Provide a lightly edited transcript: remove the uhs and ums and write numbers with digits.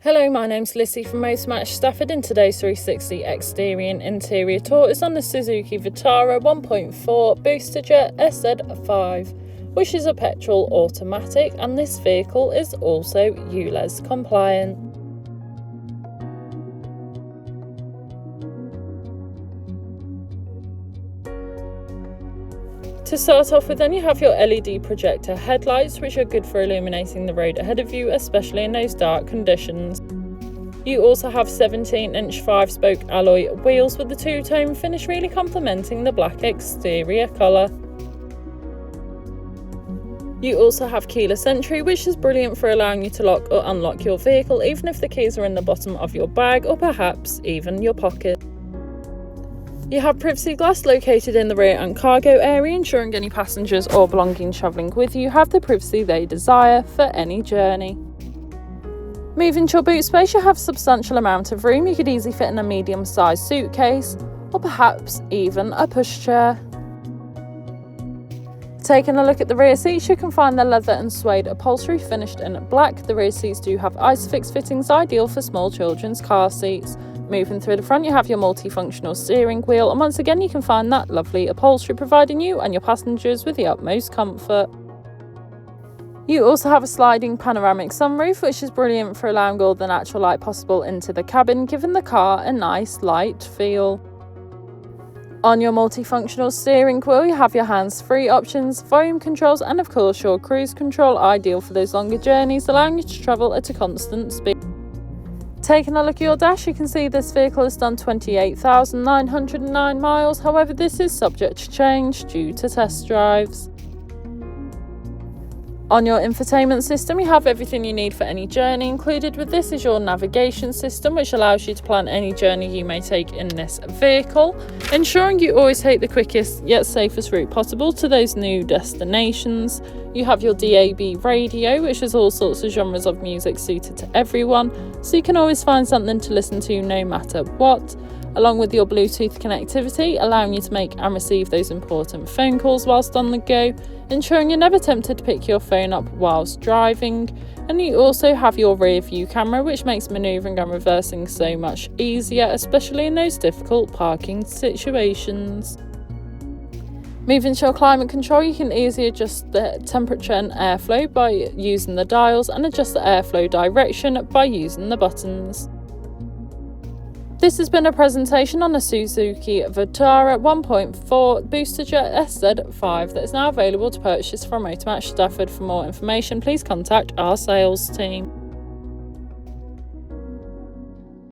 Hello, my name's Lissy from Motor Match Stafford, and today's 360 exterior and interior tour is on the Suzuki Vitara 1.4 Boosterjet SZ5, which is a petrol automatic, and this vehicle is also ULEZ compliant. To start off with, then you have your LED projector headlights, which are good for illuminating the road ahead of you, especially in those dark conditions. You also have 17-inch 5-spoke alloy wheels with the two-tone finish, really complementing the black exterior colour. You also have keyless entry, which is brilliant for allowing you to lock or unlock your vehicle, even if the keys are in the bottom of your bag or perhaps even your pocket. You have privacy glass located in the rear and cargo area, ensuring any passengers or belongings travelling with you have the privacy they desire for any journey. Moving to your boot space, you have a substantial amount of room. You could easily fit in a medium-sized suitcase or perhaps even a pushchair. Taking a look at the rear seats, you can find the leather and suede upholstery finished in black. The rear seats do have ISOFIX fittings, ideal for small children's car seats. Moving through the front, you have your multifunctional steering wheel, and once again you can find that lovely upholstery, providing you and your passengers with the utmost comfort. You also have a sliding panoramic sunroof, which is brilliant for allowing all the natural light possible into the cabin, giving the car a nice light feel. On your multifunctional steering wheel, you have your hands-free options, volume controls, and of course your cruise control, ideal for those longer journeys, allowing you to travel at a constant speed. Taking a look at your dash, you can see this vehicle has done 28,909 miles, however this is subject to change due to test drives. On your infotainment system, you have everything you need for any journey. Included with this is your navigation system, which allows you to plan any journey you may take in this vehicle, ensuring you always take the quickest yet safest route possible to those new destinations. You have your DAB radio, which is all sorts of genres of music suited to everyone, so you can always find something to listen to no matter what, along with your Bluetooth connectivity, allowing you to make and receive those important phone calls whilst on the go, ensuring you're never tempted to pick your phone up whilst driving. And you also have your rear view camera, which makes manoeuvring and reversing so much easier, especially in those difficult parking situations. Moving to your climate control, you can easily adjust the temperature and airflow by using the dials, and adjust the airflow direction by using the buttons. This has been a presentation on the Suzuki Vitara 1.4 Boosterjet SZ5 that is now available to purchase from Motor Match Stafford. For more information, please contact our sales team.